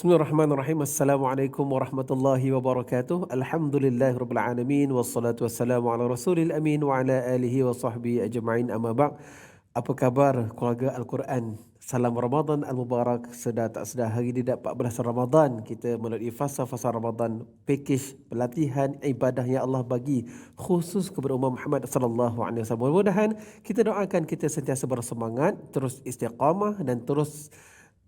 Bismillahirrahmanirrahim. Assalamualaikum warahmatullahi wabarakatuh. Alhamdulillahirabbil alamin wassalatu wassalamu ala rasulil amin wa ala alihi wa sahbihi ajma'in. Amma ba'd. Apa khabar keluarga Al-Quran? Salam Ramadan al-Mubarak. Sedar tak sedar hari ini dah 14 Ramadan. Kita melalui fasa-fasa Ramadan, pakej pelatihan ibadah yang Allah bagi khusus kepada umat Muhammad sallallahu alaihi wasallam. Mudah-mudahan kita doakan kita sentiasa bersemangat, terus istiqamah dan terus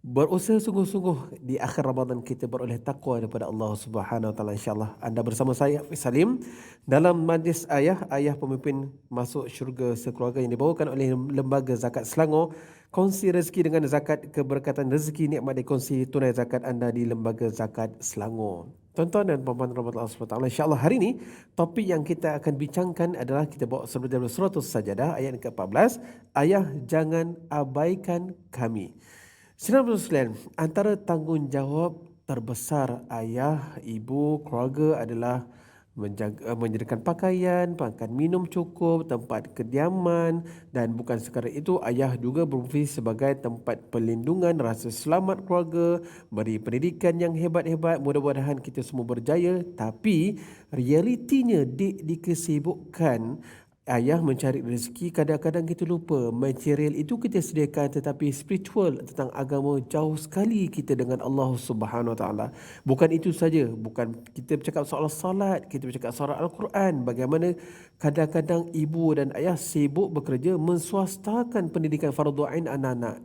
berusaha sungguh-sungguh di akhir Ramadan kita beroleh takwa daripada Allah Subhanahu Wa Taala, insya-Allah. Anda bersama saya Hafiz Salim dalam majlis ayah pemimpin masuk syurga sekeluarga yang dibawakan oleh Lembaga Zakat Selangor. Kongsi rezeki dengan zakat, keberkatan rezeki nikmat dikongsi tunai zakat anda di Lembaga Zakat Selangor. Tuan-tuan dan puan-puan rahmat Allah SWT, insya-Allah hari ini topik yang kita akan bincangkan adalah kita bawa daripada surah As-Sajadah ayat ke-14, ayah jangan abaikan kami. Saudara sekalian, antara tanggungjawab terbesar ayah, ibu, keluarga adalah menyediakan pakaian, makan minum cukup, tempat kediaman, dan bukan sekadar itu, ayah juga berfungsi sebagai tempat perlindungan, rasa selamat keluarga, beri pendidikan yang hebat-hebat. Mudah-mudahan kita semua berjaya, tapi realitinya dikesibukkan ayah mencari rezeki, kadang-kadang kita lupa material itu kita sediakan, tetapi spiritual tentang agama jauh sekali kita dengan Allah Subhanahu Wa Taala. Bukan itu saja, bukan kita bercakap soal salat, kita bercakap soal Al-Quran, bagaimana kadang-kadang ibu dan ayah sibuk bekerja menswastakan pendidikan fardu ain anak-anak.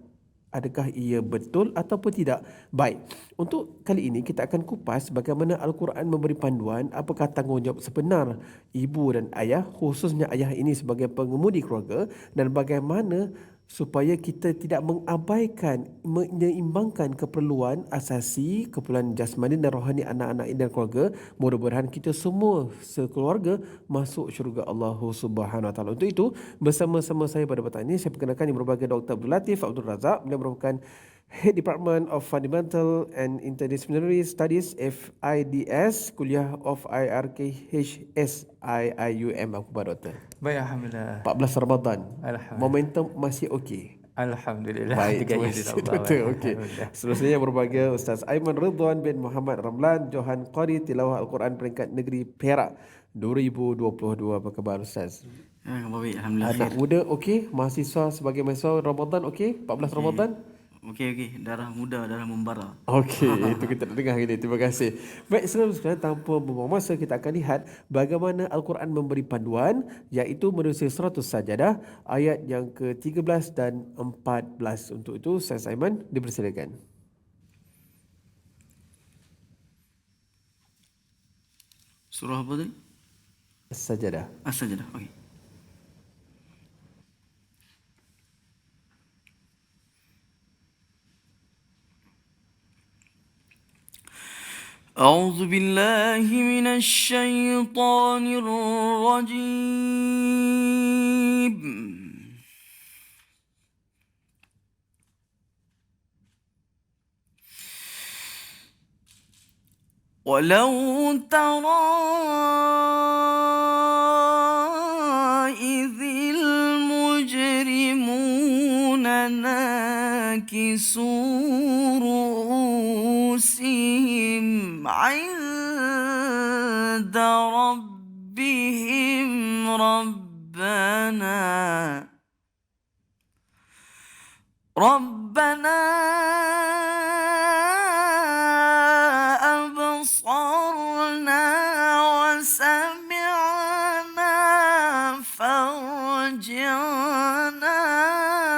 Adakah ia betul ataupun tidak? Baik, untuk kali ini kita akan kupas bagaimana Al-Quran memberi panduan apakah tanggungjawab sebenar ibu dan ayah, khususnya ayah ini sebagai pengemudi keluarga, dan bagaimana supaya kita tidak mengabaikan, menyeimbangkan keperluan asasi, keperluan jasmani dan rohani anak-anak dan keluarga. Mudah-mudahan kita semua sekeluarga masuk syurga Allah Subhanahu Wa Taala. Untuk itu, bersama-sama saya pada petang ini, saya perkenalkan yang merupakan Dr. Abdul Latif Abdul Razak. Beliau merupakan Head Department of Fundamental and Interdisciplinary Studies FIDS, Kuliah of IRKHS IIUM. Apa khabar, Doktor? Baik, Alhamdulillah. 14 Ramadan. Alhamdulillah. Momentum masih okey. Alhamdulillah. Baik, terima kasih, Doktor. Okey. Seterusnya berbahagia Ustaz Aiman Ridwan bin Muhammad Ramlan, Johan Qari Tilawah Al-Quran peringkat negeri Perak 2022. Apa khabar, Ustaz? Baik, Alhamdulillah. Anak muda okey, mahasiswa sebagai mahasiswa Ramadan okey, 14 Ramadan. Okey. Darah muda, darah membara. Okey, itu kita dengar hari ini. Terima kasih. Baik, sekarang tanpa membuang masa, kita akan lihat bagaimana Al-Quran memberi panduan, iaitu menerusi surah As-Sajadah ayat yang ke-13 dan 14. Untuk itu, Ustaz Aiman dipersilakan. Surah apa tadi? As-Sajadah. As-Sajadah. Okey. أعوذ بالله من الشيطان الرجيم. ولو ترى إذ المجرمون ناكسوا رؤوسهم عند ربهم ربنا أبصرنا وسمعنا فارجعنا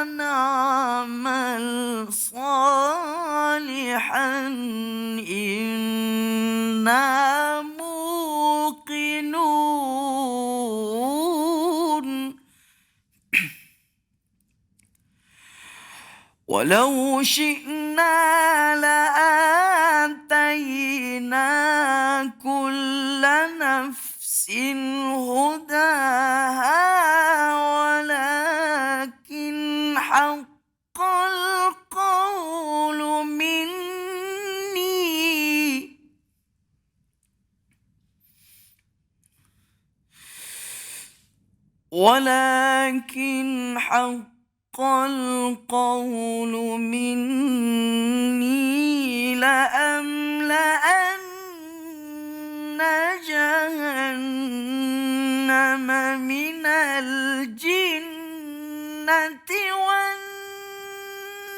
نعمل صالحا إنا موقنون. ولو شئنا لآتينا كل نفس هداها ولكن حق القول مني ولكن حق القول مني لأملأن جهنم من الجنة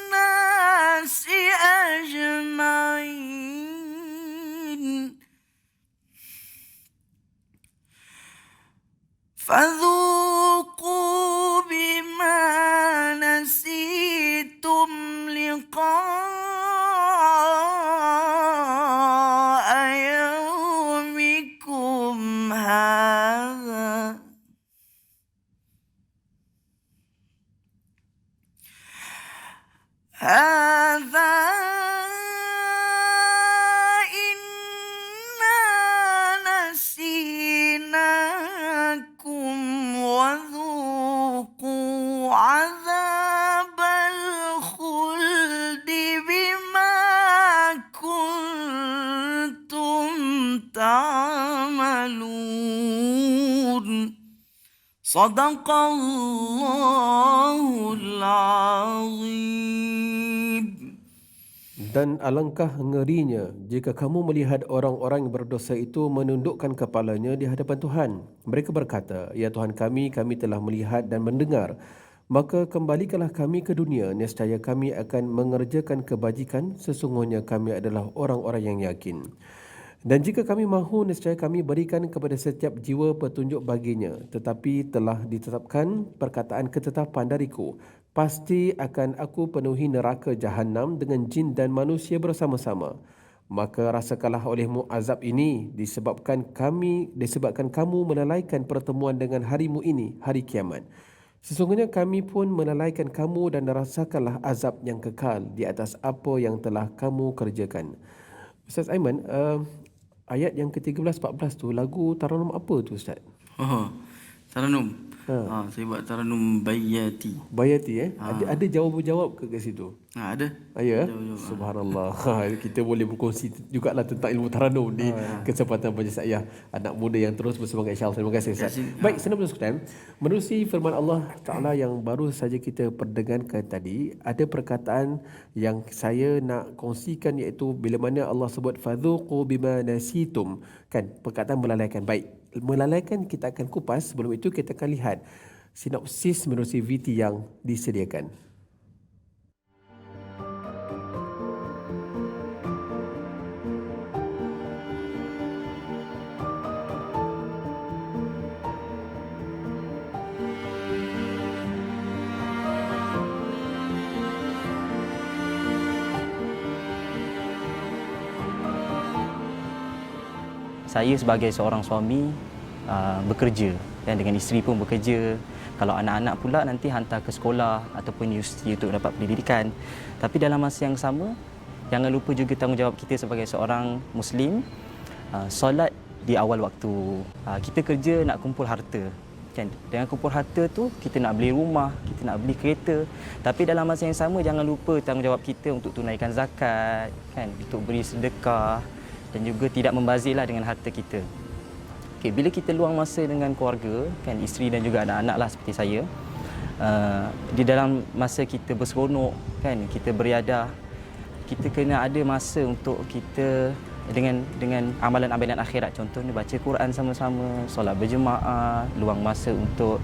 والناس أجمعين فذوقوا بما نسيتم لقاء يومكم هذا إنا نسيناكم وذوقوا عذاب الخلد بما كنتم تعملون صدق الله العظيم. Dan alangkah ngerinya jika kamu melihat orang-orang yang berdosa itu menundukkan kepalanya di hadapan Tuhan. Mereka berkata, "Ya Tuhan kami, kami telah melihat dan mendengar. Maka kembalikanlah kami ke dunia, nescaya kami akan mengerjakan kebajikan, sesungguhnya kami adalah orang-orang yang yakin. Dan jika kami mahu, nescaya kami berikan kepada setiap jiwa petunjuk baginya. Tetapi telah ditetapkan perkataan ketetapan dariku. Pasti akan aku penuhi neraka Jahannam dengan jin dan manusia bersama-sama. Maka rasakanlah olehmu azab ini disebabkan kamu melalaikan pertemuan dengan harimu ini, hari kiamat. Sesungguhnya kami pun melalaikan kamu dan rasakanlah azab yang kekal di atas apa yang telah kamu kerjakan." Ustaz Aiman, ayat yang ke-13-14 tu lagu Taranum apa tu Ustaz? Taranum. Saya buat Taranum Bayati. Bayati ada jawab-jawab ke kat situ? Ada. Ya. Subhanallah. Kita boleh berkongsi jugalah tentang ilmu taranum di kesempatan Majlis Ayah anak muda yang terus bersemangat, insya-Allah. Terima kasih Ustaz. Baik, senang sekalian. Menerusi firman Allah Taala yang baru saja kita perdengarkan tadi, ada perkataan yang saya nak kongsikan, iaitu bila mana Allah sebut fadzuqu bima nasitum, kan, perkataan melalaikan. Baik, melalaikan kita akan kupas. Sebelum itu kita akan lihat sinopsis menerusi VT yang disediakan. Saya sebagai seorang suami bekerja, dan dengan isteri pun bekerja. Kalau anak-anak pula nanti hantar ke sekolah ataupun universiti untuk dapat pendidikan. Tapi dalam masa yang sama, jangan lupa juga tanggungjawab kita sebagai seorang Muslim, solat di awal waktu. Kita kerja nak kumpul harta, kan? Dengan kumpul harta tu kita nak beli rumah, kita nak beli kereta. Tapi dalam masa yang sama jangan lupa tanggungjawab kita untuk tunaikan zakat, kan? Untuk beri sedekah dan juga tidak membazirlah dengan harta kita. Okay, bila kita luang masa dengan keluarga, kan, isteri dan juga anak-anak lah seperti saya, di dalam masa kita berseronok, kan, kita beriadah, kita kena ada masa untuk kita dengan amalan-amalan akhirat. Contohnya baca Quran sama-sama, solat berjemaah, luang masa untuk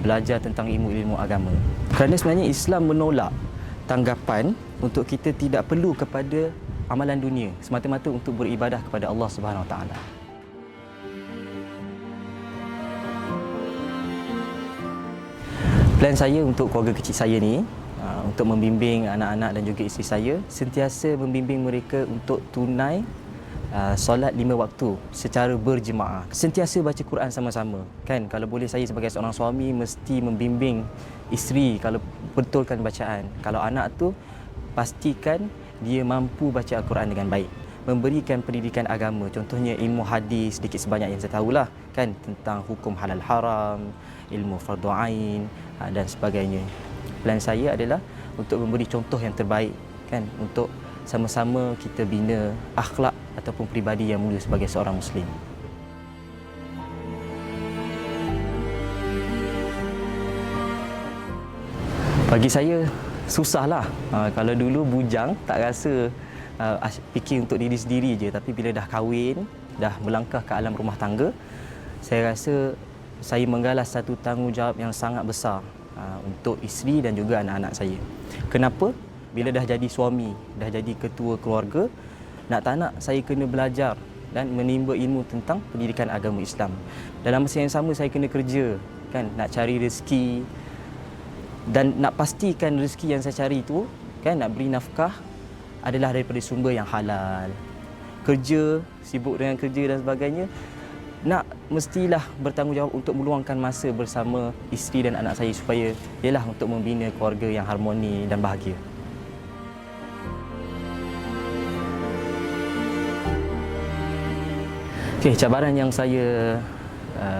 belajar tentang ilmu-ilmu agama. Kerana sebenarnya Islam menolak tanggapan untuk kita tidak perlu kepada amalan dunia semata-mata untuk beribadah kepada Allah Subhanahu Wa Taala. Plan saya untuk keluarga kecil saya ni, untuk membimbing anak-anak dan juga isteri saya, sentiasa membimbing mereka untuk tunai solat 5 waktu secara berjemaah. Sentiasa baca Quran sama-sama, kan? Kalau boleh saya sebagai seorang suami mesti membimbing isteri kalau betulkan bacaan. Kalau anak tu pastikan dia mampu baca Al-Quran dengan baik, memberikan pendidikan agama, contohnya ilmu hadis sedikit sebanyak yang saya tahulah, kan, tentang hukum halal haram, ilmu fardu ain dan sebagainya. Plan saya adalah untuk memberi contoh yang terbaik, kan, untuk sama-sama kita bina akhlak ataupun peribadi yang mulia sebagai seorang Muslim. Bagi saya susahlah. Kalau dulu bujang tak rasa fikir untuk diri sendiri je, tapi bila dah kahwin, dah melangkah ke alam rumah tangga, saya rasa saya menggalas satu tanggungjawab yang sangat besar untuk isteri dan juga anak-anak saya. Kenapa? Bila dah jadi suami, dah jadi ketua keluarga, nak tak nak saya kena belajar dan menimba ilmu tentang pendidikan agama Islam. Dalam masa yang sama saya kena kerja, kan, nak cari rezeki dan nak pastikan rezeki yang saya cari itu, kan, nak beri nafkah adalah daripada sumber yang halal. Kerja, sibuk dengan kerja dan sebagainya, nak mestilah bertanggungjawab untuk meluangkan masa bersama isteri dan anak saya supaya ialah untuk membina keluarga yang harmoni dan bahagia. Okey, cabaran yang saya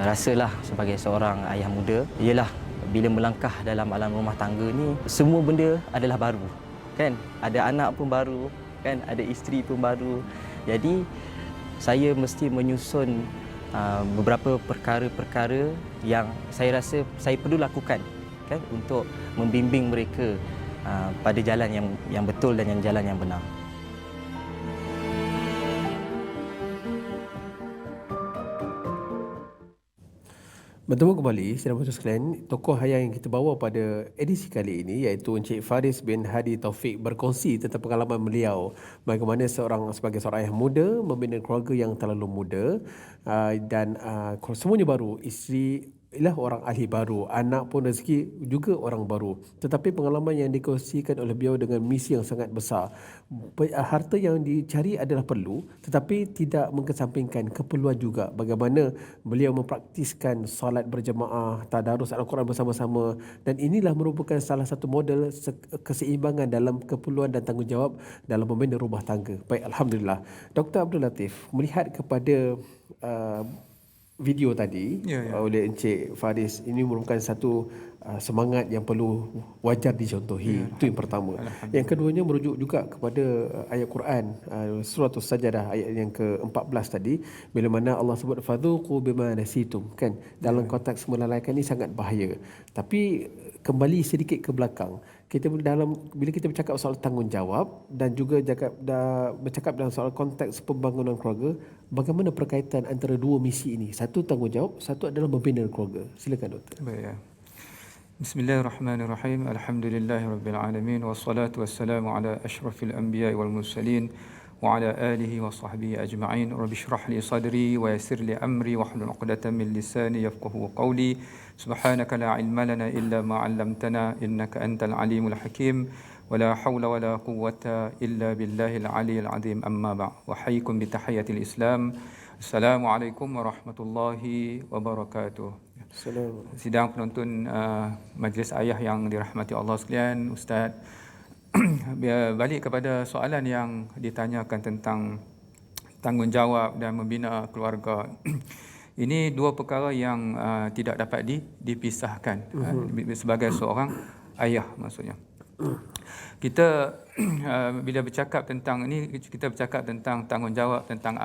rasalah sebagai seorang ayah muda ialah bila melangkah dalam alam rumah tangga ni, semua benda adalah baru. Kan? Ada anak pun baru, kan? Ada isteri pun baru. Jadi saya mesti menyusun beberapa perkara-perkara yang saya rasa saya perlu lakukan, kan, untuk membimbing mereka pada jalan yang betul dan jalan yang benar. Bertemu kembali, saudara muslim sekalian. Tokoh yang kita bawa pada edisi kali ini iaitu Encik Faris bin Hadi Taufik berkongsi tentang pengalaman beliau bagaimana sebagai seorang ayah muda membina keluarga yang terlalu muda dan semuanya baru. Isteri ialah orang ahli baru, anak pun rezeki juga orang baru. Tetapi pengalaman yang dikongsikan oleh beliau dengan misi yang sangat besar. Harta yang dicari adalah perlu, tetapi tidak mengesampingkan keperluan juga. Bagaimana beliau mempraktiskan solat berjemaah, tadarus Al-Quran bersama-sama, dan inilah merupakan salah satu model keseimbangan dalam keperluan dan tanggungjawab dalam membina rumah tangga. Baik, Alhamdulillah. Dr. Abdul Latif, melihat kepada video tadi oleh Encik Faris, ini merupakan satu semangat yang perlu wajar dicontohi. Itu yang pertama. Yang keduanya merujuk juga kepada ayat Quran surah As-Sajdah ayat yang ke-14 tadi, bila mana Allah sebut fadhuqu bima nasitum, kan, dalam konteks melalaikan ini sangat bahaya. Tapi kembali sedikit ke belakang, bila kita bercakap soal tanggungjawab dan juga bercakap dalam soal konteks pembangunan keluarga, bagaimana perkaitan antara dua misi ini? Satu tanggungjawab, satu adalah membina keluarga. Silakan Doktor. Baik. Bismillahirrahmanirrahim. Alhamdulillahirabbil alamin wassalatu wassalamu ala asyrafil anbiya'i wal mursalin wa ala alihi wa sahbihi ajma'in. Rabbi shrah li sadri wa yassir li amri wahlul 'uqdatam min lisani yafqahu qawli. Subhanaka la ilma lana illa ma 'allamtana innaka antal alimul hakim. Wala haula wala quwwata illa billahil aliyyil azim. Amma ba'd. Wa hayyikum bi tahiyatil Islam. Assalamualaikum warahmatullahi wabarakatuh. Sidang penonton majlis ayah yang dirahmati Allah sekalian, Ustaz, balik kepada soalan yang ditanyakan tentang tanggungjawab dan membina keluarga. Ini dua perkara yang tidak dapat dipisahkan sebagai seorang ayah, maksudnya. Kita bila bercakap tentang ini, kita bercakap tentang tanggungjawab, tentang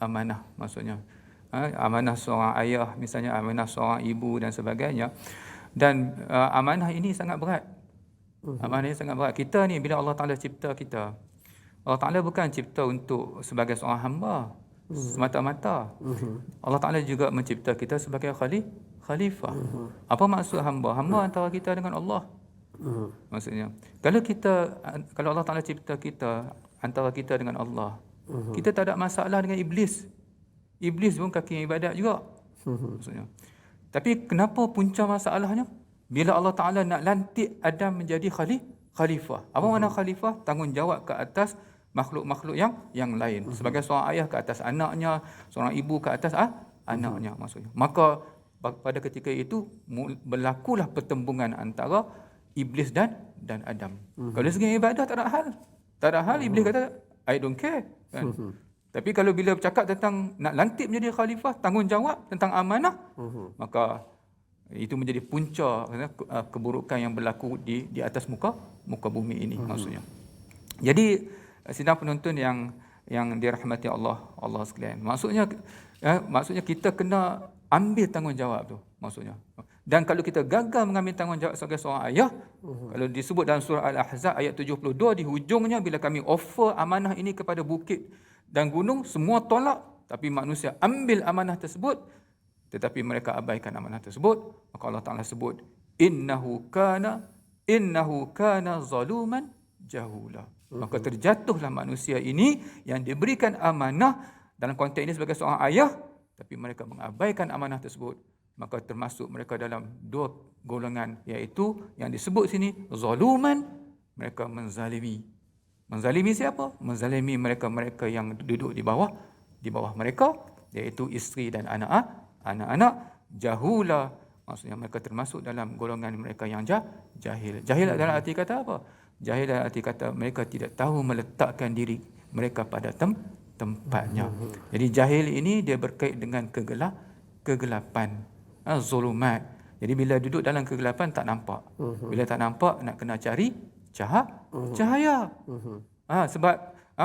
amanah, maksudnya. Amanah seorang ayah, misalnya amanah seorang ibu dan sebagainya. Dan amanah ini sangat berat. Amanah ini sangat berat. Kita ni bila Allah Ta'ala cipta kita, Allah Ta'ala bukan cipta untuk sebagai seorang hamba semata-mata. Allah Ta'ala juga mencipta kita sebagai khalifah. Apa maksud hamba? Hamba antara kita dengan Allah. Maksudnya, kalau Allah Ta'ala cipta kita antara kita dengan Allah, kita tak ada masalah dengan iblis. Iblis pun kaki ibadat juga. Maksudnya. Tapi kenapa punca masalahnya? Bila Allah Ta'ala nak lantik Adam menjadi khalifah. Apa makna khalifah? Tanggungjawab ke atas makhluk-makhluk yang lain. Sebagai seorang ayah ke atas anaknya, seorang ibu ke atas anaknya, maksudnya. Maka pada ketika itu berlakulah pertembungan antara iblis dan Adam. Kalau dari segi ibadah tak ada hal. Iblis kata I don't care, kan? Tapi kalau bila bercakap tentang nak lantik menjadi khalifah, tanggungjawab tentang amanah, maka itu menjadi punca keburukan yang berlaku di atas muka bumi ini, maksudnya. Jadi sidang penonton yang dirahmati Allah sekalian. Maksudnya kita kena ambil tanggungjawab tu maksudnya. Dan kalau kita gagal mengambil tanggungjawab sebagai seorang ayah, kalau disebut dalam surah Al-Ahzab ayat 72 di hujungnya, bila kami offer amanah ini kepada bukit dan gunung, semua tolak, tapi manusia ambil amanah tersebut, tetapi mereka abaikan amanah tersebut, maka Allah Taala sebut innahu kana zaluman jahula. Maka terjatuhlah manusia ini yang diberikan amanah dalam konteks ini sebagai seorang ayah, tapi mereka mengabaikan amanah tersebut. Maka termasuk mereka dalam dua golongan, iaitu yang disebut sini zaluman, mereka menzalimi. Menzalimi siapa? Menzalimi mereka-mereka yang duduk di bawah mereka, iaitu isteri dan anak-anak. Jahula, maksudnya mereka termasuk dalam golongan mereka yang jahil. Jahil dalam arti kata apa? Jahil dalam arti kata mereka tidak tahu meletakkan diri mereka pada tempatnya. Jadi jahil ini dia berkait dengan kegelapan, zulumat. Jadi bila duduk dalam kegelapan tak nampak. Bila tak nampak nak kena cari cahaya. Sebab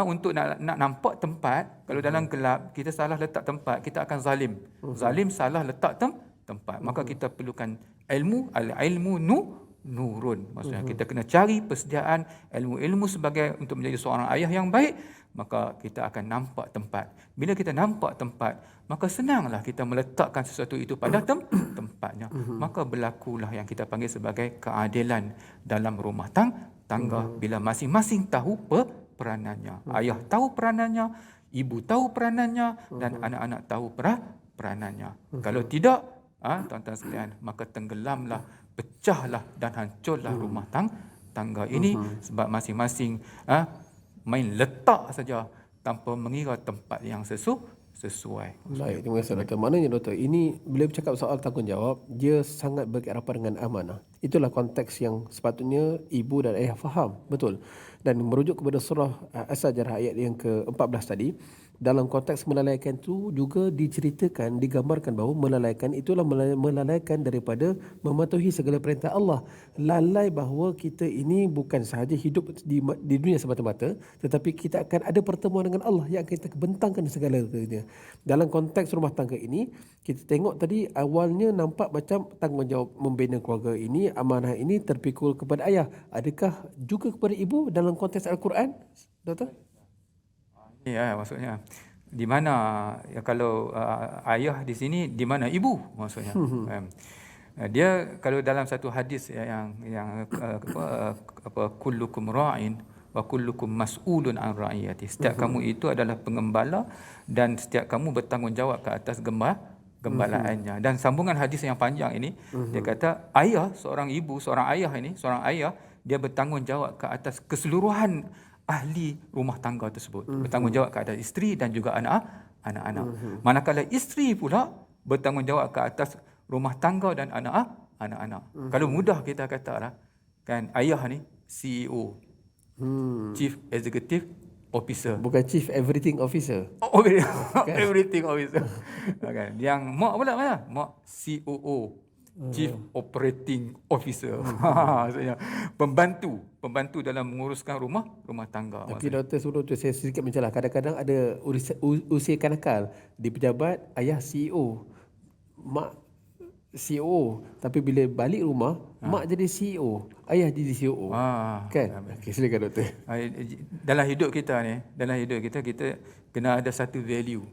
untuk nak nampak tempat, kalau dalam gelap kita salah letak tempat, kita akan zalim. Zalim salah letak tempat. Maka kita perlukan ilmu, al-ilmu nurun. Maksudnya kita kena cari persediaan ilmu-ilmu sebagai untuk menjadi seorang ayah yang baik, maka kita akan nampak tempat. Bila kita nampak tempat, maka senanglah kita meletakkan sesuatu itu pada tempatnya. Maka berlakulah yang kita panggil sebagai keadilan dalam rumah tangga bila masing-masing tahu peranannya. Ayah tahu peranannya, ibu tahu peranannya, dan anak-anak tahu peranannya. Kalau tidak, tuan-tuan sekalian, maka tenggelamlah, pecahlah dan hancurlah rumah tangga ini, sebab masing-masing main letak saja tanpa mengira tempat yang sesuai. Baik, terima kasih doktor. Maknanya doktor, ini bila bercakap soal tanggungjawab, dia sangat berkaitan dengan amanah. Itulah konteks yang sepatutnya ibu dan ayah faham, betul. Dan merujuk kepada surah As-Sajdah ayat yang ke-14 tadi, dalam konteks melalaikan itu juga diceritakan, digambarkan bahawa melalaikan itulah melalaikan daripada mematuhi segala perintah Allah. Lalai bahawa kita ini bukan sahaja hidup di dunia semata-mata, tetapi kita akan ada pertemuan dengan Allah yang akan kita bentangkan segala-galanya. Dalam konteks rumah tangga ini, kita tengok tadi awalnya nampak macam tanggungjawab membina keluarga ini, amanah ini terpikul kepada ayah. Adakah juga kepada ibu dalam konteks Al-Quran, doktor? Ya, maksudnya di mana kalau ayah di sini, di mana ibu maksudnya. Dia kalau dalam satu hadis yang kullukum ra'in wa kullukum mas'ulun an ra'iyati. Setiap kamu itu adalah pengembala dan setiap kamu bertanggungjawab ke atas gembalaannya. Dan sambungan hadis yang panjang ini, dia kata ayah, seorang ibu, seorang ayah, dia bertanggungjawab ke atas keseluruhan ahli rumah tangga tersebut. Bertanggungjawab ke atas isteri dan juga anak-anak. Manakala isteri pula bertanggungjawab ke atas rumah tangga dan anak-anak. Kalau mudah kita katalah, kan, ayah ni CEO, Chief Executive Officer. Bukan Chief Everything Officer. Everything Officer. Kan? Yang mak pula mana? Mak COO, Chief Operating Officer. Maksudnya pembantu dalam menguruskan rumah tangga. Tapi doktor suruh tu saya sedikit mencelah. Kadang-kadang ada usia kanak-kanak di pejabat, ayah CEO, mak CEO, tapi bila balik rumah mak jadi CEO, ayah jadi CEO. Kan? Okey, silakan doktor. Dalam hidup kita kita kena ada satu value.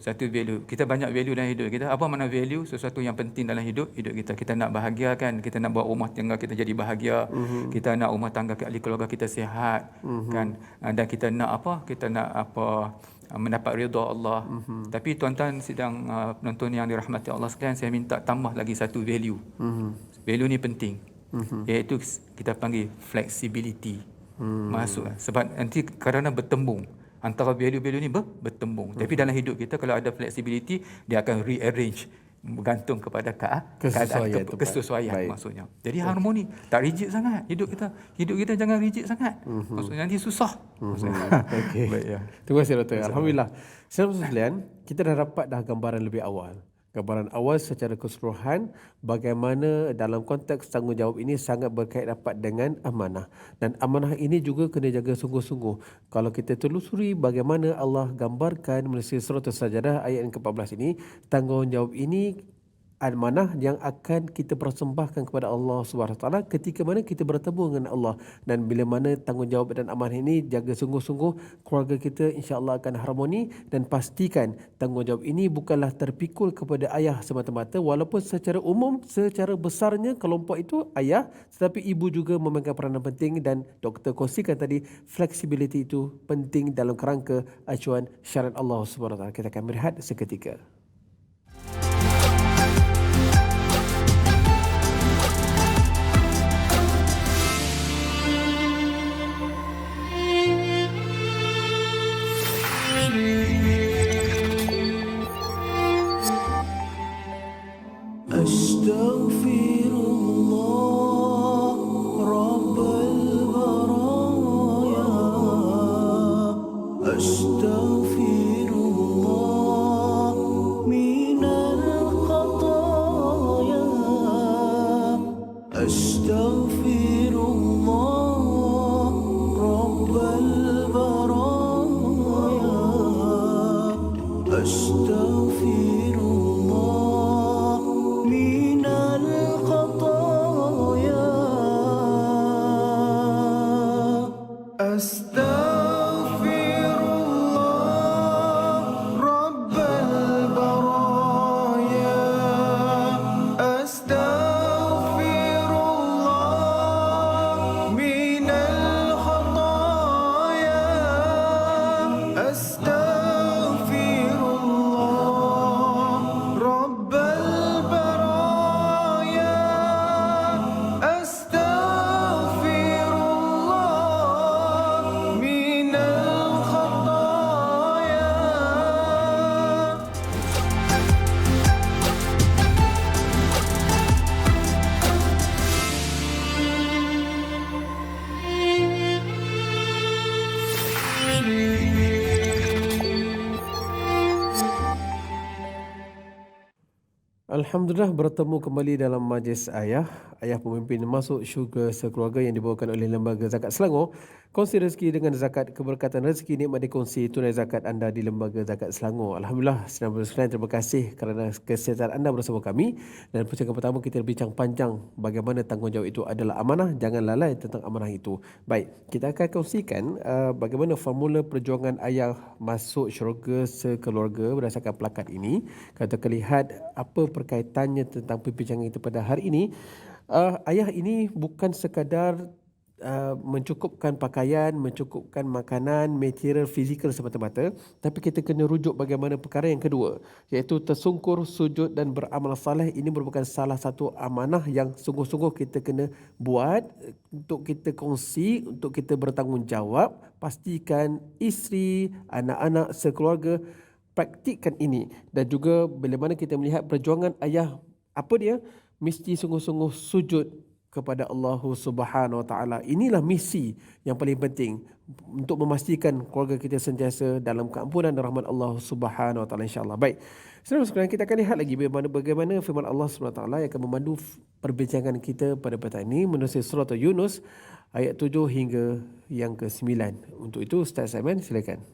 Satu value. Kita banyak value dalam hidup kita. Apa makna value? Sesuatu yang penting dalam hidup kita. Kita nak bahagia kan? Kita nak buat rumah tangga kita jadi bahagia. Kita nak rumah tangga ahli keluarga kita sihat kan? Dan kita nak apa? Kita nak mendapat redha Allah. Tapi tuan-tuan sidang penonton yang dirahmati Allah sekalian, saya minta tambah lagi satu value. Value ni penting. Iaitu kita panggil flexibility. Masuk sebab nanti kadang-kadang bertembung. Antara value-value ni bertembung. Tapi dalam hidup kita kalau ada flexibility, dia akan rearrange bergantung kepada kesesuaian maksudnya. Jadi harmoni, tak rigid sangat hidup kita. Hidup kita jangan rigid sangat. Maksudnya nanti susah. Okey. Baik ya. Terima kasih doktor. Alhamdulillah. Saudara sekalian, kita dah dapat gambaran lebih awal Gambaran awal secara keseluruhan bagaimana dalam konteks tanggungjawab ini sangat berkait rapat dengan amanah. Dan amanah ini juga kena jaga sungguh-sungguh. Kalau kita telusuri bagaimana Allah gambarkan melalui surah As-Sajdah ayat yang ke-14 ini, tanggungjawab ini amanah yang akan kita persembahkan kepada Allah Subhanahu Wa Taala ketika mana kita bertemu dengan Allah, dan bila mana tanggungjawab dan amanah ini jaga sungguh-sungguh, keluarga kita insya-Allah akan harmoni. Dan pastikan tanggungjawab ini bukanlah terpikul kepada ayah semata-mata, walaupun secara umum secara besarnya kelompok itu ayah, tetapi ibu juga memegang peranan penting. Dan doktor kongsikan tadi, flexibility itu penting dalam kerangka acuan syariat Allah Subhanahu Wa Taala. Kita akan berehat seketika. أستغفر الله رب البرايا أستغفر الله من الخطايا أستغفر الله رب البرايا أستغفر الله من الخطايا أستغفر الله رب البرايا أستغفر الله من الخطايا أستغفر الله رب البرايا أستغفر الله من الخطايا. Alhamdulillah, bertemu kembali dalam majlis ayah. Ayah pemimpin masuk syurga sekeluarga yang dibawakan oleh Lembaga Zakat Selangor. Kongsi rezeki dengan zakat, keberkatan rezeki nikmat dikongsi tunai zakat anda di Lembaga Zakat Selangor. Alhamdulillah, senang bersekalian, terima kasih kerana kesihatan anda bersama kami. Dan percakapan pertama kita berbincang panjang bagaimana tanggungjawab itu adalah amanah, jangan lalai tentang amanah itu. Baik, kita akan kongsikan bagaimana formula perjuangan ayah masuk syurga sekeluarga berdasarkan plakat ini. Kalau kita lihat apa perkaitannya tentang perbincangan kita pada hari ini, ayah ini bukan sekadar mencukupkan pakaian, mencukupkan makanan, material fizikal semata-mata, tapi kita kena rujuk bagaimana perkara yang kedua, iaitu tersungkur, sujud dan beramal saleh. Ini merupakan salah satu amanah yang sungguh-sungguh kita kena buat untuk kita kongsi, untuk kita bertanggungjawab. Pastikan isteri, anak-anak, sekeluarga praktikkan ini. Dan juga bila mana kita melihat perjuangan ayah, apa dia? Mesti sungguh-sungguh sujud kepada Allah Subhanahu Wa Taala. Inilah misi yang paling penting untuk memastikan keluarga kita sentiasa dalam keampunan dan rahmat Allah Subhanahu Wa Taala, insya-Allah. Baik. Saudara sekalian, kita akan lihat lagi bagaimana firman Allah Subhanahu Wa Taala yang akan memandu perbincangan kita pada petang ini menerusi surah Yunus ayat 7 hingga yang ke-9. Untuk itu Ustaz Saiman, silakan.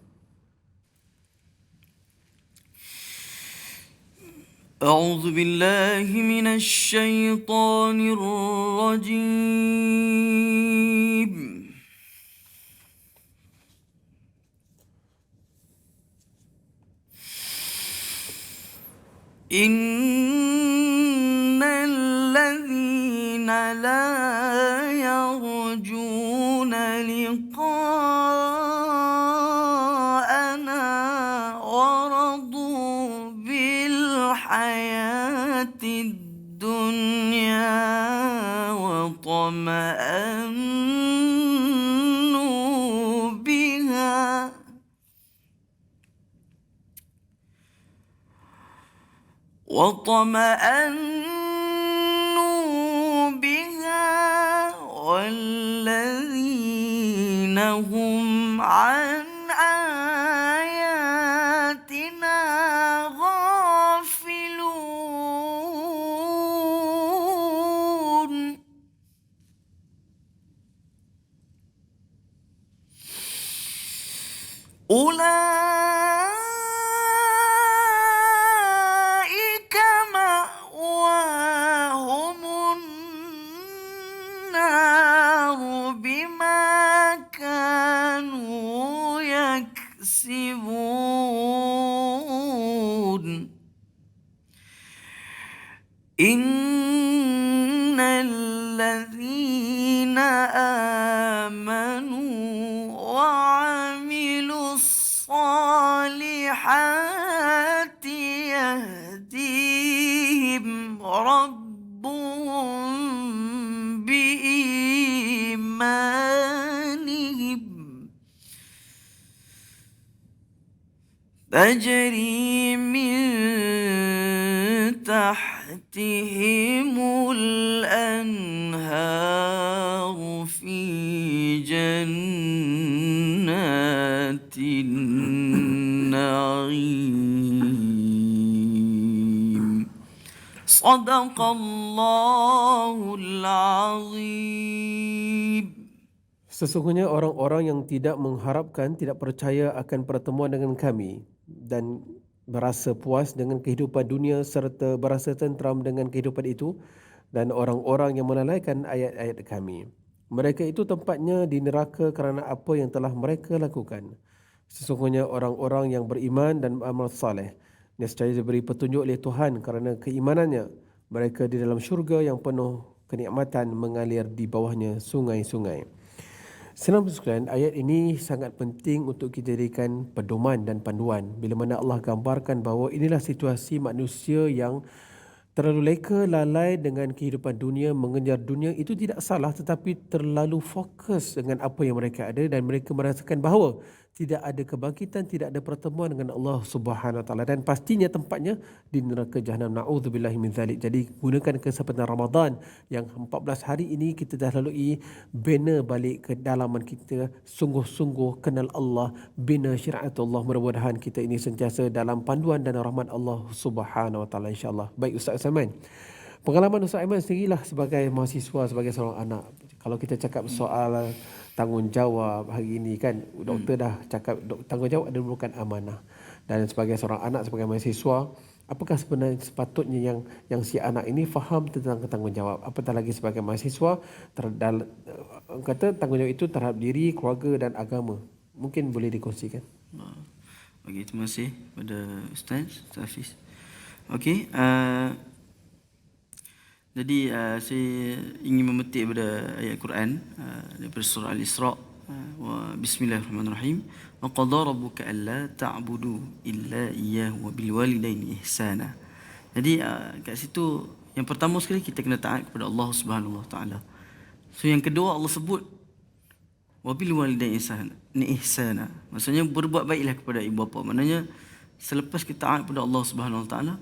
أعوذ بالله من الشيطان الرجيم إن الذين لا يرجون لقاءنا ورضوا بالحياة الدنيا وطمأنوا بها والذين هم عن آياتنا غافلون أولئك مأواهم النار بما كانوا يكسبون إن الذين آمنوا وعملوا الصالحات يهديهم ربهم بإيمانهم تجري من تحتهم الأنهار في جنات النعيم صدق الله العظيم. Sesungguhnya orang-orang yang tidak mengharapkan, tidak percaya akan pertemuan dengan kami dan berasa puas dengan kehidupan dunia serta berasa tenteram dengan kehidupan itu, dan orang-orang yang melalaikan ayat-ayat kami, mereka itu tempatnya di neraka kerana apa yang telah mereka lakukan. Sesungguhnya orang-orang yang beriman dan beramal saleh, nescaya diberi petunjuk oleh Tuhan kerana keimanannya. Mereka di dalam syurga yang penuh kenikmatan mengalir di bawahnya sungai-sungai. Senang sekalian, ayat ini sangat penting untuk kita jadikan pedoman dan panduan bila mana Allah gambarkan bahawa inilah situasi manusia yang terlalu leka lalai dengan kehidupan dunia, mengejar dunia. Itu tidak salah, tetapi terlalu fokus dengan apa yang mereka ada dan mereka merasakan bahawa tidak ada kebangkitan, tidak ada pertemuan dengan Allah Subhanahu Wa Taala, dan pastinya tempatnya di neraka Jahannam. Na'udzubillahi min zalik. Jadi gunakan kesempatan Ramadan yang 14 hari ini kita dah lalui, bina balik ke dalaman kita, sungguh-sungguh kenal Allah, bina syariatullah. Mudah-mudahan kita ini sentiasa dalam panduan dan rahmat Allah Subhanahu Wa Taala, insya-Allah. Baik Ustaz Aiman, pengalaman Ustaz Aiman sendirilah sebagai mahasiswa, sebagai seorang anak. Kalau kita cakap soal tanggungjawab hari ini kan, doktor dah cakap tanggungjawab adalah merupakan amanah. Dan sebagai seorang anak, sebagai mahasiswa, apakah sebenarnya sepatutnya yang si anak ini faham tentang tanggungjawab? Apatah lagi sebagai mahasiswa, kata tanggungjawab itu terhadap diri, keluarga dan agama. Mungkin boleh dikongsikan. Okey, terima kasih kepada Ustaz Hafiz. Okey, jadi saya ingin memetik pada ayat Quran daripada surah Al-Isra. Bismillahirrahmanirrahim. Wa qadara rabbuka alla ta'budu illa iyyahu wa bil walidaini ihsana. Jadi kat situ yang pertama sekali kita kena taat kepada Allah Subhanahu Wa Taala. So yang kedua Allah sebut wa bil walidaini ihsana. Maksudnya berbuat baiklah kepada ibu bapa. Maknanya selepas kita taat kepada Allah Subhanahu Wa Taala,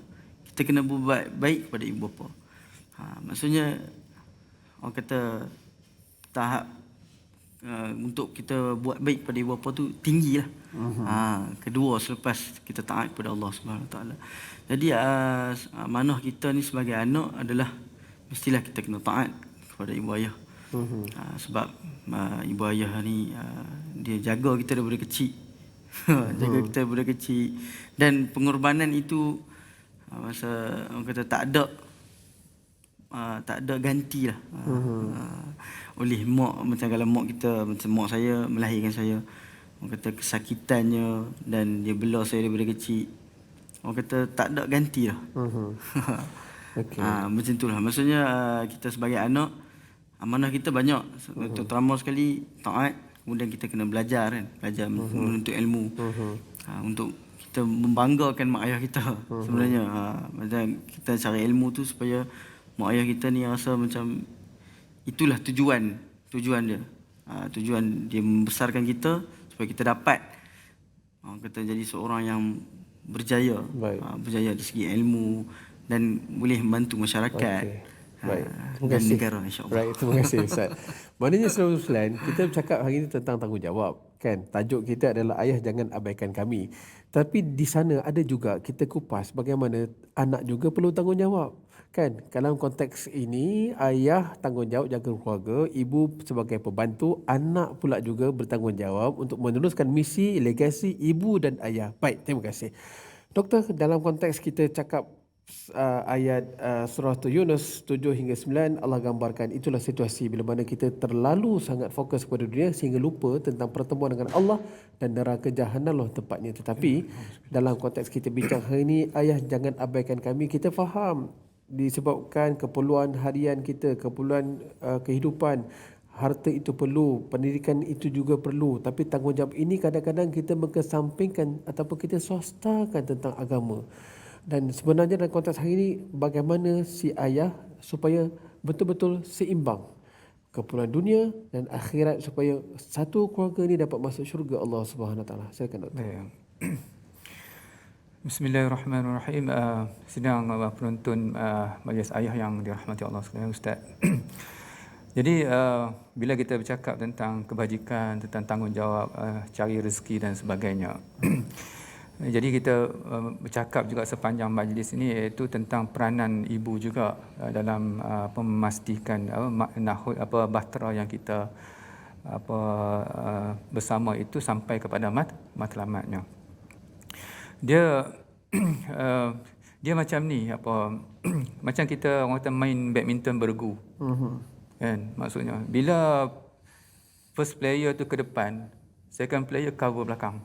kita kena berbuat baik kepada ibu bapa. Maksudnya orang kata tahap untuk kita buat baik pada ibu bapa tu tinggilah. Kedua selepas kita taat kepada Allah Subhanahu Wa Taala. Jadi amanah kita ni sebagai anak adalah mestilah kita kena taat kepada ibu ayah. Sebab ibu ayah ni dia jaga kita daripada kecil. Jaga kita daripada kecil, dan pengorbanan itu masa orang kata tak ada ganti lah. Oleh mak, macam kalau mak kita, macam mak saya melahirkan saya, orang kata kesakitannya dan dia bela saya daripada kecil, orang kata tak ada ganti lah. Okay. Macam itulah. Maksudnya kita sebagai anak, amanah kita banyak. Terutama sekali taat, kemudian kita kena belajar kan, belajar menuntut ilmu. Untuk kita membanggakan mak ayah kita sebenarnya. Macam kita cari ilmu tu supaya mak ayah kita ni rasa macam itulah tujuan dia. Tujuan dia membesarkan kita supaya kita dapat kita jadi seorang yang berjaya. Berjaya dari segi ilmu dan boleh membantu masyarakat. Baik. Terima kasih. Negara, insya-Allah. Baik, terima kasih Ustaz. Maknanya selalu kita bercakap hari ini tentang tanggungjawab. kan. Tajuk kita adalah ayah jangan abaikan kami. Tapi di sana ada juga kita kupas bagaimana anak juga perlu tanggungjawab. Kan, dalam konteks ini ayah tanggungjawab jaga keluarga, ibu sebagai pembantu, anak pula juga bertanggungjawab untuk meneruskan misi, legasi ibu dan ayah. Baik, terima kasih. Doktor, dalam konteks kita cakap ayat surah Yunus 7 hingga 9, Allah gambarkan itulah situasi bila mana kita terlalu sangat fokus kepada dunia sehingga lupa tentang pertemuan dengan Allah dan neraka jahanam tempatnya. Tetapi dalam konteks kita bincang hari ini, ayah jangan abaikan kami, kita faham disebabkan keperluan harian kita, keperluan kehidupan, harta itu perlu, pendidikan itu juga perlu. Tapi tanggungjawab ini kadang-kadang kita mengesampingkan ataupun kita swastakan tentang agama. Dan sebenarnya dalam konteks hari ini, bagaimana si ayah supaya betul-betul seimbang keperluan dunia dan akhirat supaya satu keluarga ini dapat masuk syurga Allah Subhanahu Wa Taala. Silakan Doktor. Bismillahirrahmanirrahim. Sidang penonton majlis ayah yang dirahmati Allah sekalian, Ustaz. Jadi bila kita bercakap tentang kebajikan, tentang tanggungjawab cari rezeki dan sebagainya, jadi kita bercakap juga sepanjang majlis ini iaitu tentang peranan ibu juga dalam memastikan bahtera yang kita bersama itu sampai kepada matlamatnya. Dia dia macam ni macam kita orang kata main badminton bergu. Kan, maksudnya bila first player tu ke depan, second player cover belakang.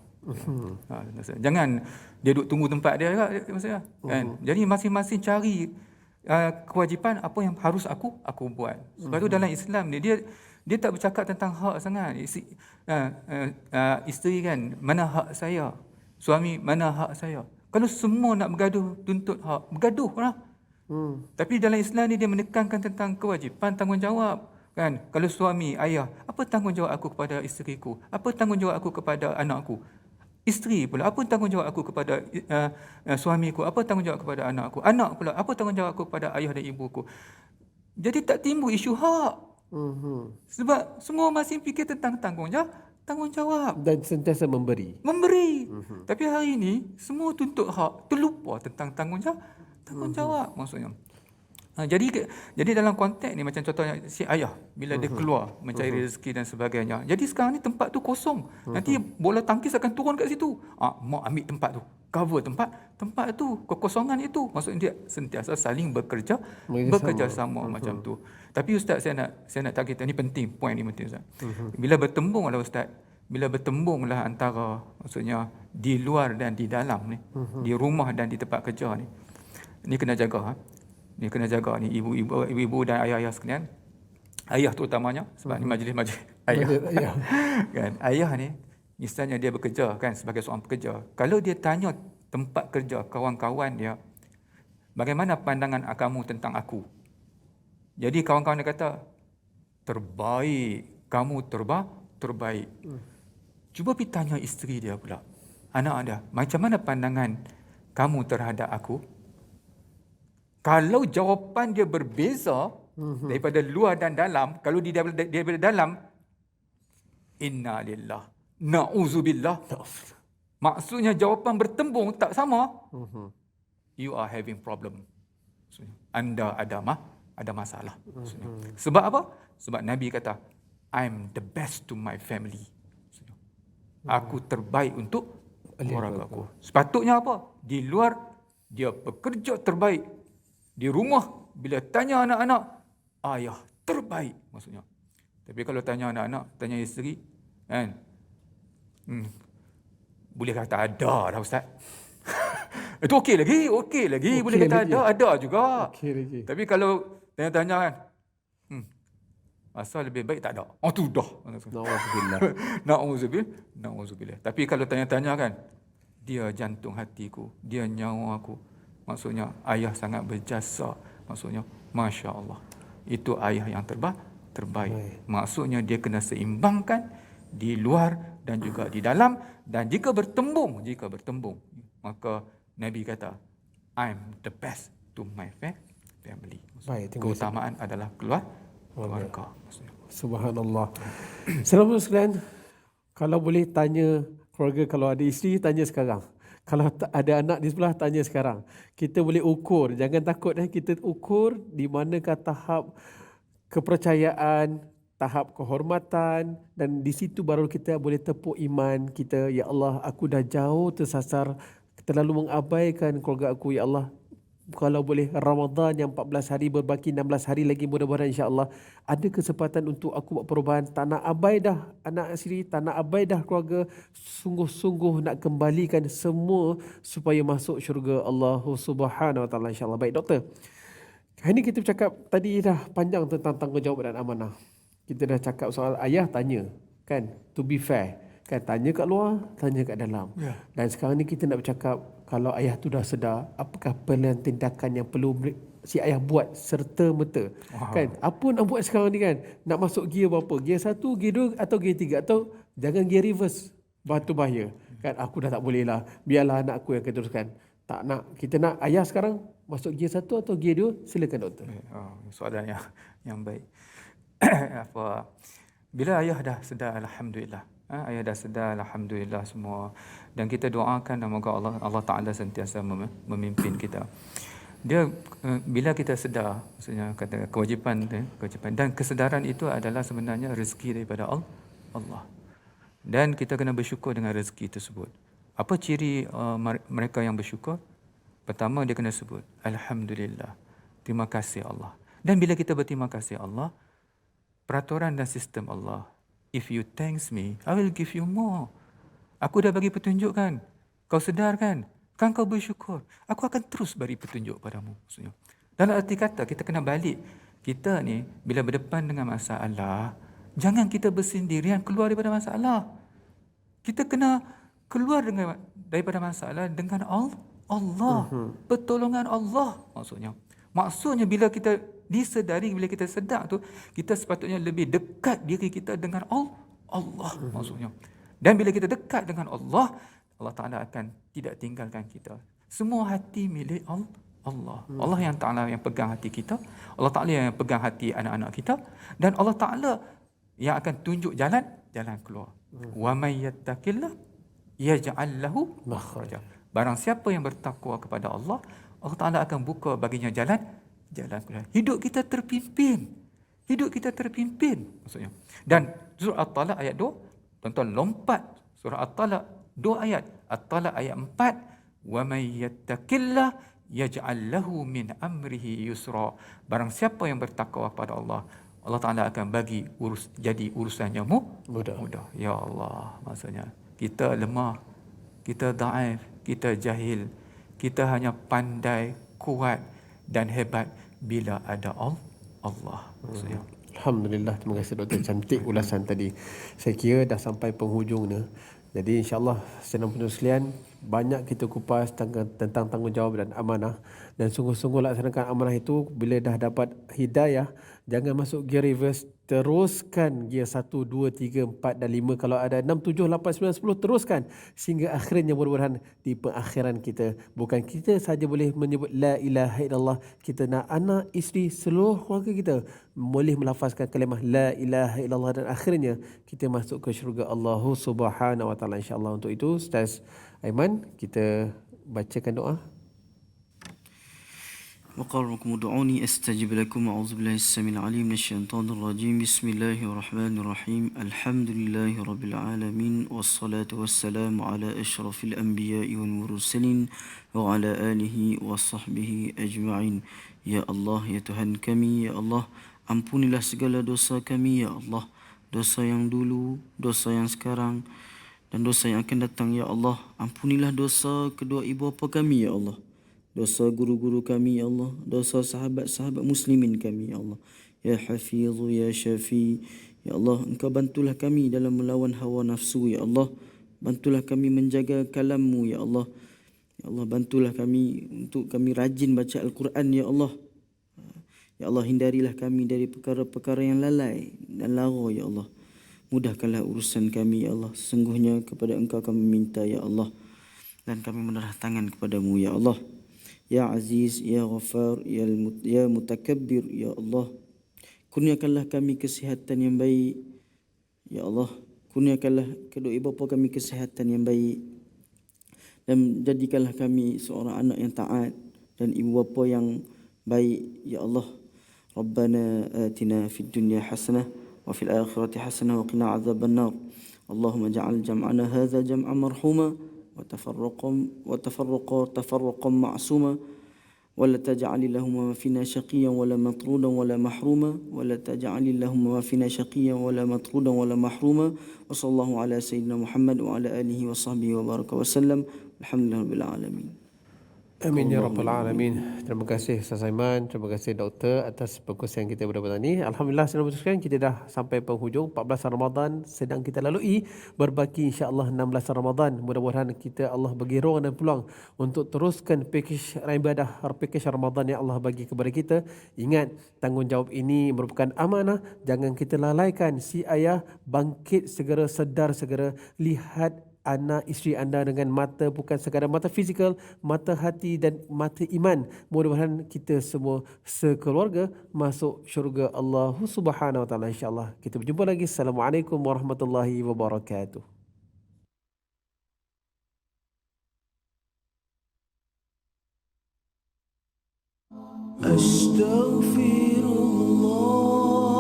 Jangan dia duduk tunggu tempat dia juga, maksudnya kan. Jadi masing-masing cari kewajipan apa yang harus aku buat. Sebab tu dalam Islam ni dia tak bercakap tentang hak sangat. Isteri kan, mana hak saya? Suami, mana hak saya? Kalau semua nak bergaduh tuntut hak, bergaduhlah. Tapi dalam Islam ni dia menekankan tentang kewajipan, tanggungjawab. Kan? Kalau suami, ayah, apa tanggungjawab aku kepada isteriku? Apa tanggungjawab aku kepada anakku? Isteri pula, apa tanggungjawab aku kepada suamiku? Apa tanggungjawab kepada anakku? Anak pula, apa tanggungjawab aku kepada ayah dan ibuku? Jadi tak timbul isu hak. Sebab semua masih fikir tentang tanggungjawab. Dan sentiasa memberi. Tapi hari ini semua tuntut hak, terlupa tentang tanggungjawab maksudnya. Jadi dalam konteks ni macam contohnya si ayah bila dia keluar mencari rezeki dan sebagainya. Jadi sekarang ni tempat tu kosong. Nanti bola tangkis akan turun kat situ. Mak ambil tempat tu, cover tempat tu, kekosongan itu. Maksudnya dia sentiasa saling bekerja sama macam tu. Tapi Ustaz, saya nak tahu kita ni penting, poin ni penting Ustaz. Bila bertembunglah Ustaz, bila bertembunglah antara maksudnya di luar dan di dalam ni, di rumah dan di tempat kerja ni. Ni kena jaga. Ni kena jaga ni ibu-ibu dan ayah-ayah sekalian. Ayah terutamanya sebab ni majlis ayah. Kan, ayah ni misalnya dia bekerja kan sebagai seorang pekerja. Kalau dia tanya tempat kerja kawan-kawan dia, bagaimana pandangan kamu tentang aku? Jadi kawan-kawan dia kata, terbaik, kamu terbaik. Cuba pergi tanya isteri dia pula, anak dia, macam mana pandangan kamu terhadap aku? Kalau jawapan dia berbeza daripada luar dan dalam, kalau dia daripada dalam, inna lillah, na'udzubillah. Maksudnya jawapan bertembung tak sama, you are having problem. Anda ada masalah. Sebab apa? Sebab Nabi kata, I'm the best to my family. Aku terbaik untuk keluarga aku. Sepatutnya apa? Di luar dia bekerja terbaik. Di rumah bila tanya anak-anak, ayah terbaik maksudnya. Tapi kalau tanya anak-anak, tanya isteri, kan? Boleh kata ada dah Ustaz. Itu okey lagi. Boleh kata ada juga. Lagi. Tapi kalau tanya-tanya kan, asal lebih baik tak ada. Tu dah. Na'udzubillah. Tapi kalau tanya-tanya kan, dia jantung hatiku, dia nyawa aku. Maksudnya ayah sangat berjasa. Maksudnya Masya Allah, itu ayah yang terbaik. Maksudnya dia kena seimbangkan di luar dan juga di dalam. Dan jika bertembung, maka Nabi kata, I'm the best to my family. Keutamaan adalah keluarga. Subhanallah. Selamat sekalian. Kalau boleh tanya keluarga, kalau ada isteri tanya sekarang. Kalau ada anak di sebelah tanya sekarang. Kita boleh ukur, jangan takut kita ukur di manakah tahap kepercayaan, tahap kehormatan, dan di situ baru kita boleh tepuk iman kita. Ya Allah, aku dah jauh tersasar, terlalu mengabaikan keluarga aku. Ya Allah, kalau boleh Ramadan yang 14 hari berbaki 16 hari lagi, mudah-mudahan insya-Allah ada kesempatan untuk aku buat perubahan. Tak nak abai dah anak isteri, tak nak abai dah keluarga, sungguh-sungguh nak kembalikan semua supaya masuk syurga Allah Subhanahu Wa Taala insya-Allah. Baik doktor. Hari ni kita bercakap tadi dah panjang tentang tanggungjawab dan amanah. Kita dah cakap soal ayah tanya, kan? To be fair, kan, tanya kat luar, tanya kat dalam. Dan sekarang ni kita nak bercakap, kalau ayah tu dah sedar, apakah pilihan tindakan yang perlu si ayah buat serta merta. Kan? Apa nak buat sekarang ni kan? Nak masuk gear berapa? Gear 1, gear 2 atau gear 3? Atau jangan gear reverse. Batu bahaya. Kan? Aku dah tak boleh lah. Biarlah anak aku yang akan teruskan. Tak nak. Kita nak ayah sekarang masuk gear 1 atau gear 2? Silakan doktor. Soalan yang baik. Bila ayah dah sedar, alhamdulillah. Ayah dah sedar, alhamdulillah semua. Dan kita doakan semoga Allah Taala sentiasa memimpin kita. Dia bila kita sedar, maksudnya kata kewajipan dan kesedaran itu adalah sebenarnya rezeki daripada Allah. Dan kita kena bersyukur dengan rezeki tersebut. Apa ciri mereka yang bersyukur? Pertama, dia kena sebut alhamdulillah. Terima kasih Allah. Dan bila kita berterima kasih Allah, peraturan dan sistem Allah, if you thanks me, I will give you more. Aku dah bagi petunjuk kan? Kau sedar kan? Kan kau bersyukur. Aku akan terus beri petunjuk padamu. Maksudnya, dalam arti kata, kita kena balik. Kita ni, bila berdepan dengan masalah, jangan kita bersendirian keluar daripada masalah. Kita kena keluar daripada masalah dengan Allah. Pertolongan Allah maksudnya. Maksudnya bila kita disedari, bila kita sedar tu, kita sepatutnya lebih dekat diri kita dengan Allah maksudnya. Dan bila kita dekat dengan Allah, Allah Ta'ala akan tidak tinggalkan kita. Semua hati milik Allah. Allah yang Ta'ala yang pegang hati kita. Allah Ta'ala yang pegang hati anak-anak kita. Dan Allah Ta'ala yang akan tunjuk jalan keluar. Wa may yattaqillah yaj'al lahu makhraja. Barang siapa yang bertakwa kepada Allah, Allah Ta'ala akan buka baginya jalan keluar. Hidup kita terpimpin maksudnya. Dan surah At-Talaq ayat 2, tuan-tuan lompat surah At-Talaq 2 ayat. At-Talaq ayat 4, wa may yattaqillah yaj'al lahu min amrihi yusra. Barang siapa yang bertakwa kepada Allah, Allah Ta'ala akan bagi jadi urusannya mudah. Ya Allah, maksudnya kita lemah, kita dhaif, kita jahil. Kita hanya pandai, kuat dan hebat bila ada Allah. Maksudnya. Alhamdulillah, terima kasih doktor, cantik ulasan tadi. Saya kira dah sampai penghujung ni. Jadi insya-Allah senang penuh sekalian, banyak kita kupas tentang tanggungjawab dan amanah. Dan sungguh-sungguh laksanakan amanah itu. Bila dah dapat hidayah, jangan masuk gear reverse, teruskan gear 1, 2, 3, 4 dan 5. Kalau ada 6, 7, 8, 9, 10, teruskan sehingga akhirnya mudah-mudahan di pengakhiran kita, bukan kita saja boleh menyebut la ilaha illallah, kita nak anak, isteri, seluruh keluarga kita boleh melafazkan kalimah la ilaha illallah, dan akhirnya kita masuk ke syurga Allah Subhanahu Wa Taala insya-Allah. Untuk itu Ustaz Aiman, kita bacakan doa. وقال ربكم ادعوني استجب لكم. اعوذ بالله السميع العليم من الشيطان الرجيم. بسم الله الرحمن الرحيم. الحمد لله رب العالمين والصلاة والسلام على أشرف الأنبياء والمرسلين وعلى آله وصحبه أجمعين. Ya Allah, ya Tuhan kami, ya Allah, ampunilah segala dosa kami, ya Allah, dosa yang dulu, dosa yang sekarang dan dosa yang akan datang, ya Allah. Ampunilah dosa kedua ibu bapa kami, ya Allah, dosa guru-guru kami, ya Allah, dosa sahabat-sahabat muslimin kami, ya Allah. Ya Hafizu, ya Syafi, ya Allah, Engkau bantulah kami dalam melawan hawa nafsu, ya Allah. Bantulah kami menjaga kalam-Mu, ya Allah. Ya Allah, bantulah kami untuk kami rajin baca Al-Quran, ya Allah. Ya Allah, hindarilah kami dari perkara-perkara yang lalai dan lara, ya Allah. Mudahkanlah urusan kami, ya Allah. Sesungguhnya kepada Engkau kami minta, ya Allah. Dan kami mendarah tangan kepadamu, ya Allah. Ya Aziz, Ya Ghafar, Ya Mutakabbir, Ya Allah. Kurniakanlah kami kesihatan yang baik, ya Allah. Kurniakanlah kedua ibu bapa kami kesihatan yang baik, dan jadikanlah kami seorang anak yang taat dan ibu bapa yang baik, ya Allah. Rabbana atina fid dunya hasanah wa fil akhirati hasanah wa qina adzaban nar. Allahumma ja'al jam'ana hadza jam'an marhuma wa tafarruqan ma'suma ولا تجعل اللهم ما فينا شقيا ولا مطرودا ولا محروما ولا تجعل اللهم ما فينا شقيا ولا مطرودا ولا محروما وصلى الله على سيدنا محمد وعلى آله وصحبه وبارك وسلم الحمد لله رب العالمين. Amin ya rabbal alamin. Terima kasih Ustaz Aiman, terima kasih doktor atas perkongsian kita pada malam ini. Alhamdulillah saudara sekalian, kita dah sampai penghujung 14 Ramadan sedang kita lalui, berbaki insya-Allah 16 Ramadan. Mudah-mudahan kita Allah bagi ruang dan peluang untuk teruskan pakej ibadah, pakej Ramadan yang Allah bagi kepada kita. Ingat, tanggungjawab ini merupakan amanah, jangan kita lalaikan. Si ayah bangkit segera, sedar segera, lihat anak isteri anda dengan mata bukan sekadar mata fizikal, mata hati dan mata iman. Mudah-mudahan kita semua sekeluarga masuk syurga Allah Subhanahu wa taala insya-Allah. Kita berjumpa lagi. Assalamualaikum warahmatullahi wabarakatuh. Astaghfirullah